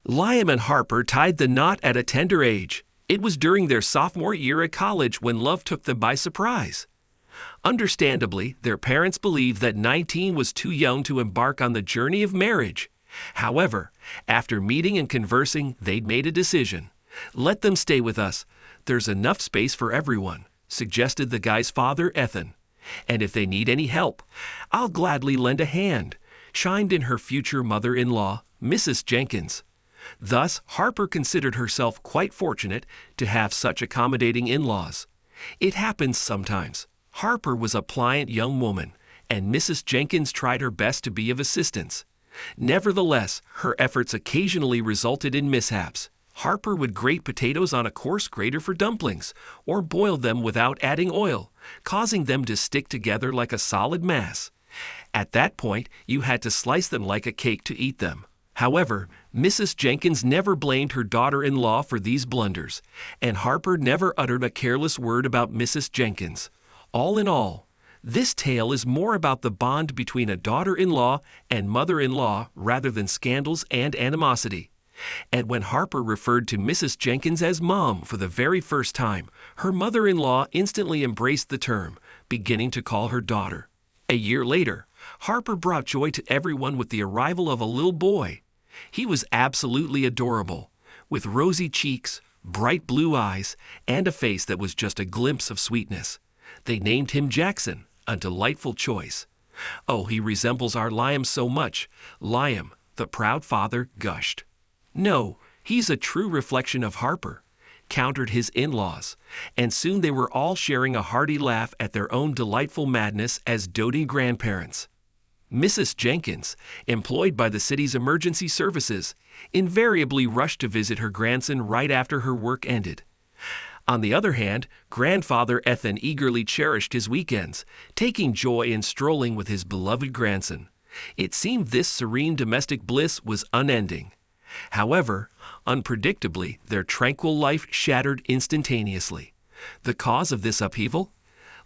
Liam and Harper tied the knot at a tender age. It was during their sophomore year at college when love took them by surprise. Understandably, their parents believed that 19 was too young to embark on the journey of marriage. However, after meeting and conversing, they'd made a decision. "Let them stay with us. There's enough space for everyone," suggested the guy's father, Ethan. "And if they need any help, I'll gladly lend a hand," chimed in her future mother-in-law, Mrs. Jenkins. Thus, Harper considered herself quite fortunate to have such accommodating in-laws. It happens sometimes. Harper was a pliant young woman, and Mrs. Jenkins tried her best to be of assistance. Nevertheless, her efforts occasionally resulted in mishaps. Harper would grate potatoes on a coarse grater for dumplings, or boil them without adding oil, causing them to stick together like a solid mass. At that point, you had to slice them like a cake to eat them. However, Mrs. Jenkins never blamed her daughter-in-law for these blunders, and Harper never uttered a careless word about Mrs. Jenkins. All in all, this tale is more about the bond between a daughter-in-law and mother-in-law rather than scandals and animosity. And when Harper referred to Mrs. Jenkins as Mom for the very first time, her mother-in-law instantly embraced the term, beginning to call her daughter. A year later, Harper brought joy to everyone with the arrival of a little boy. He was absolutely adorable, with rosy cheeks, bright blue eyes, and a face that was just a glimpse of sweetness. They named him Jackson, a delightful choice. "Oh, he resembles our Liam so much," Liam, the proud father, gushed. "No, he's a true reflection of Harper," countered his in-laws, and soon they were all sharing a hearty laugh at their own delightful madness as doting grandparents. Mrs. Jenkins, employed by the city's emergency services, invariably rushed to visit her grandson right after her work ended. On the other hand, grandfather Ethan eagerly cherished his weekends, taking joy in strolling with his beloved grandson. It seemed this serene domestic bliss was unending. However, unpredictably, their tranquil life shattered instantaneously. The cause of this upheaval?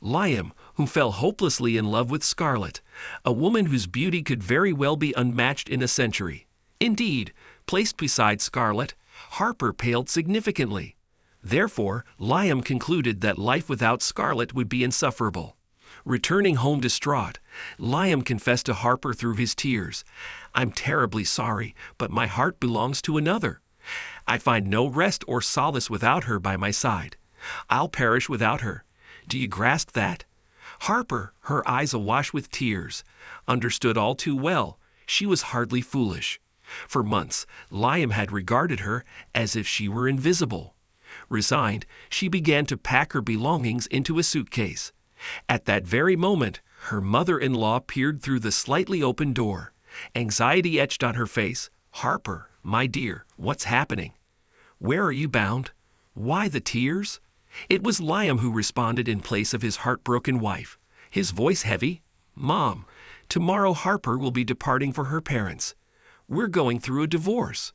Liam, who fell hopelessly in love with Scarlett, a woman whose beauty could very well be unmatched in a century. Indeed, placed beside Scarlett, Harper paled significantly. Therefore, Liam concluded that life without Scarlett would be insufferable. Returning home distraught, Liam confessed to Harper through his tears, "I'm terribly sorry, but my heart belongs to another. I find no rest or solace without her by my side. I'll perish without her. Do you grasp that?" Harper, her eyes awash with tears, understood all too well she was hardly foolish. For months, Liam had regarded her as if she were invisible. Resigned, she began to pack her belongings into a suitcase. At that very moment, her mother-in-law peered through the slightly open door. Anxiety etched on her face. "Harper, my dear, what's happening? Where are you bound? Why the tears?" It was Liam who responded in place of his heartbroken wife, his voice heavy. "Mom, tomorrow Harper will be departing for her parents. We're going through a divorce."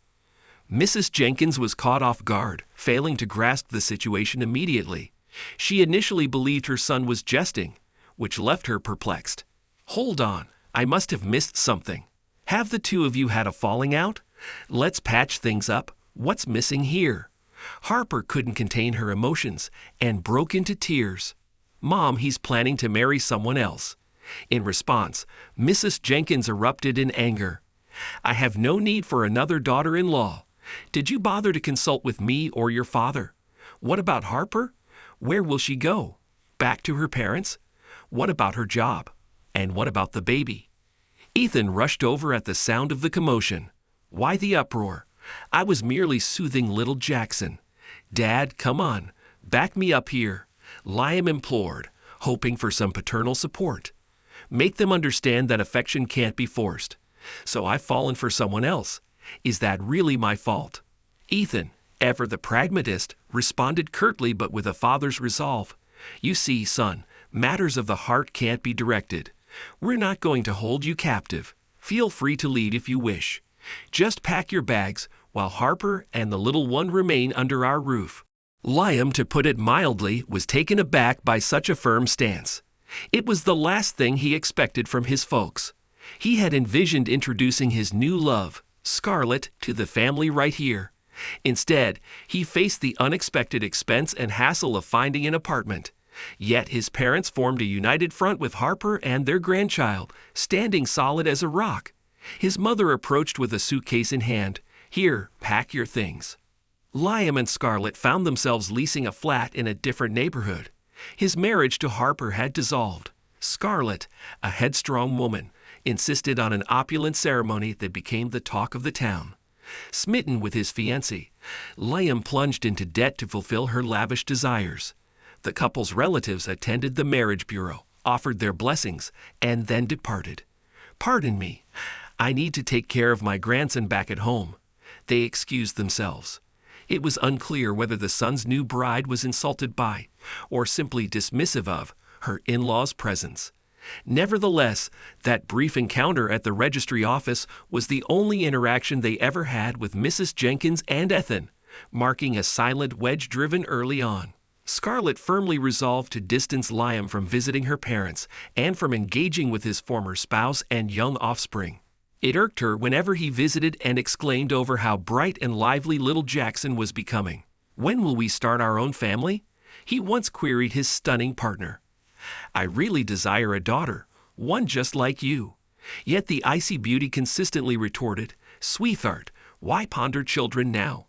Mrs. Jenkins was caught off guard, failing to grasp the situation immediately. She initially believed her son was jesting, which left her perplexed. "Hold on, I must have missed something. Have the two of you had a falling out? Let's patch things up. What's missing here?" Harper couldn't contain her emotions and broke into tears. "Mom, he's planning to marry someone else." In response, Mrs. Jenkins erupted in anger. "I have no need for another daughter-in-law. Did you bother to consult with me or your father? What about Harper? Where will she go? Back to her parents? What about her job? And what about the baby?" Ethan rushed over at the sound of the commotion. "Why the uproar? I was merely soothing little Jackson." "Dad, come on, back me up here," Liam implored, hoping for some paternal support. "Make them understand that affection can't be forced. So I've fallen for someone else. Is that really my fault?" Ethan, ever the pragmatist, responded curtly but with a father's resolve. "You see, son, matters of the heart can't be directed. We're not going to hold you captive. Feel free to lead if you wish. Just pack your bags while Harper and the little one remain under our roof." Liam, to put it mildly, was taken aback by such a firm stance. It was the last thing he expected from his folks. He had envisioned introducing his new love, Scarlett to the family right here. Instead, he faced the unexpected expense and hassle of finding an apartment. Yet his parents formed a united front with Harper and their grandchild, standing solid as a rock. His mother approached with a suitcase in hand. "Here, pack your things." Liam and Scarlett found themselves leasing a flat in a different neighborhood. His marriage to Harper had dissolved. Scarlett, a headstrong woman, insisted on an opulent ceremony that became the talk of the town. Smitten with his fiancée, Liam plunged into debt to fulfill her lavish desires. The couple's relatives attended the marriage bureau, offered their blessings, and then departed. "Pardon me, I need to take care of my grandson back at home," they excused themselves. It was unclear whether the son's new bride was insulted by, or simply dismissive of, her in-laws' presence. Nevertheless, that brief encounter at the registry office was the only interaction they ever had with Mrs. Jenkins and Ethan, marking a silent wedge driven early on. Scarlett firmly resolved to distance Liam from visiting her parents and from engaging with his former spouse and young offspring. It irked her whenever he visited and exclaimed over how bright and lively little Jackson was becoming. "When will we start our own family?" he once queried his stunning partner. "I really desire a daughter, one just like you." Yet the icy beauty consistently retorted, "Sweetheart, why ponder children now?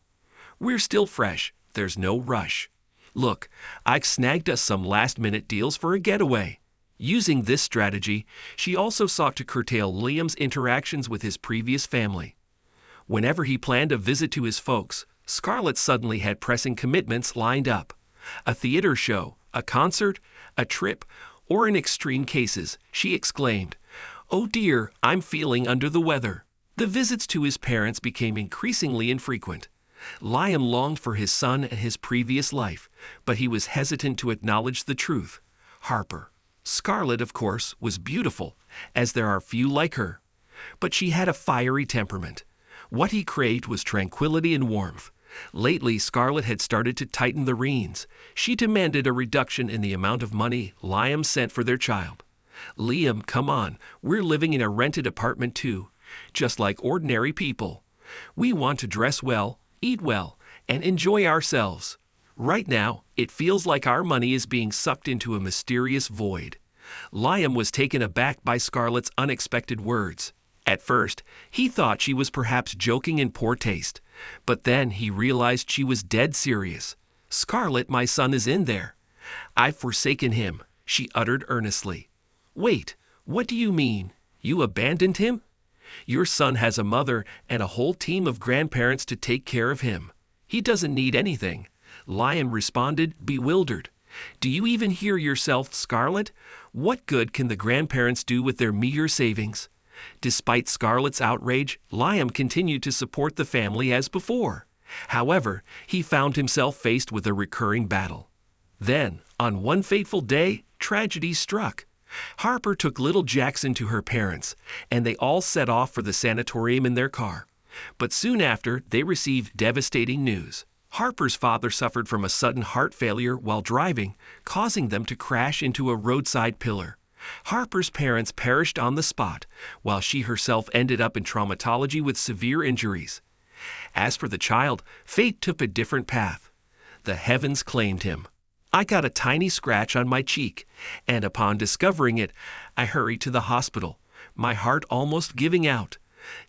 We're still fresh, there's no rush. Look, I've snagged us some last-minute deals for a getaway." Using this strategy, she also sought to curtail Liam's interactions with his previous family. Whenever he planned a visit to his folks, Scarlett suddenly had pressing commitments lined up. A theater show, a concert, a trip, or in extreme cases, she exclaimed, "Oh dear, I'm feeling under the weather." The visits to his parents became increasingly infrequent. Liam longed for his son and his previous life, but he was hesitant to acknowledge the truth. Harper. Scarlett, of course, was beautiful, as there are few like her. But she had a fiery temperament. What he craved was tranquility and warmth. Lately, Scarlett had started to tighten the reins. She demanded a reduction in the amount of money Liam sent for their child. "Liam, come on, we're living in a rented apartment too, just like ordinary people. We want to dress well, eat well, and enjoy ourselves. Right now, it feels like our money is being sucked into a mysterious void." Liam was taken aback by Scarlett's unexpected words. At first, he thought she was perhaps joking in poor taste, but then he realized she was dead serious. "Scarlett, my son is in there. I've forsaken him," she uttered earnestly. "Wait, what do you mean? You abandoned him? Your son has a mother and a whole team of grandparents to take care of him. He doesn't need anything." Liam responded, bewildered. "Do you even hear yourself, Scarlett? What good can the grandparents do with their meager savings?" Despite Scarlett's outrage, Liam continued to support the family as before. However, he found himself faced with a recurring battle. Then, on one fateful day, tragedy struck. Harper took little Jackson to her parents, and they all set off for the sanatorium in their car. But soon after, they received devastating news. Harper's father suffered from a sudden heart failure while driving, causing them to crash into a roadside pillar. Harper's parents perished on the spot, while she herself ended up in traumatology with severe injuries. As for the child, fate took a different path. The heavens claimed him. "I got a tiny scratch on my cheek, and upon discovering it, I hurried to the hospital, my heart almost giving out.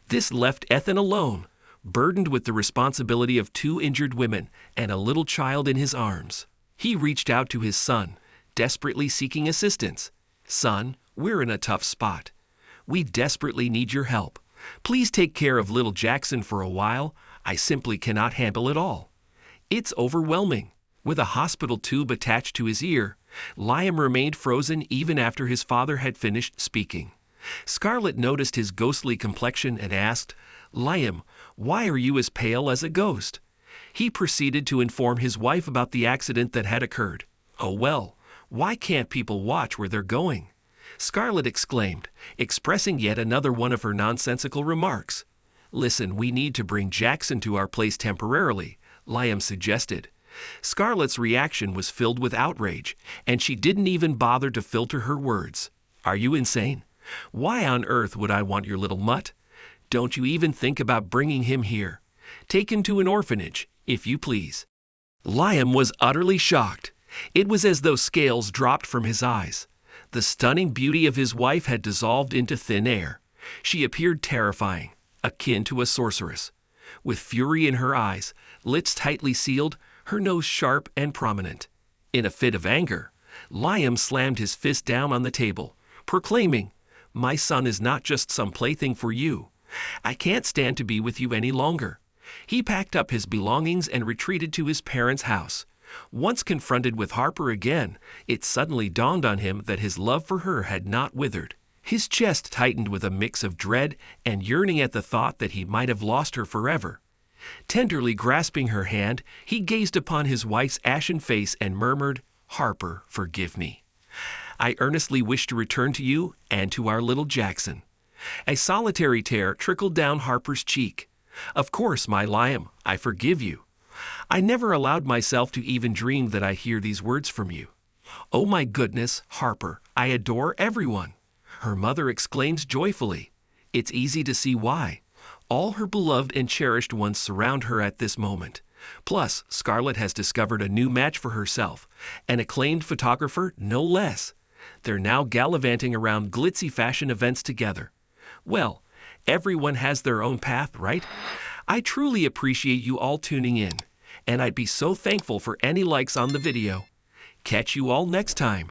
This left Ethan alone, burdened with the responsibility of 2 injured women and a little child in his arms. He reached out to his son, desperately seeking assistance. "Son, we're in a tough spot. We desperately need your help. Please take care of little Jackson for a while. I simply cannot handle it all." It's overwhelming. With a hospital tube attached to his ear, Liam remained frozen even after his father had finished speaking. Scarlett noticed his ghostly complexion and asked, "Liam, why are you as pale as a ghost?" He proceeded to inform his wife about the accident that had occurred. "Oh well, why can't people watch where they're going?" Scarlett exclaimed, expressing yet another one of her nonsensical remarks. "Listen, we need to bring Jackson to our place temporarily," Liam suggested. Scarlett's reaction was filled with outrage, and she didn't even bother to filter her words. "Are you insane? Why on earth would I want your little mutt? Don't you even think about bringing him here. Take him to an orphanage, if you please." Liam was utterly shocked. It was as though scales dropped from his eyes. The stunning beauty of his wife had dissolved into thin air. She appeared terrifying, akin to a sorceress. With fury in her eyes, lips tightly sealed, her nose sharp and prominent. In a fit of anger, Liam slammed his fist down on the table, proclaiming, "My son is not just some plaything for you. I can't stand to be with you any longer." He packed up his belongings and retreated to his parents' house. Once confronted with Harper again, it suddenly dawned on him that his love for her had not withered. His chest tightened with a mix of dread and yearning at the thought that he might have lost her forever. Tenderly grasping her hand, he gazed upon his wife's ashen face and murmured, "Harper, forgive me. I earnestly wish to return to you and to our little Jackson." A solitary tear trickled down Harper's cheek. "Of course, my Liam, I forgive you. I never allowed myself to even dream that I hear these words from you." "Oh my goodness, Harper, I adore everyone," her mother exclaims joyfully. It's easy to see why. All her beloved and cherished ones surround her at this moment. Plus, Scarlett has discovered a new match for herself, an acclaimed photographer no less. They're now gallivanting around glitzy fashion events together. Well, everyone has their own path, right? I truly appreciate you all tuning in, and I'd be so thankful for any likes on the video. Catch you all next time.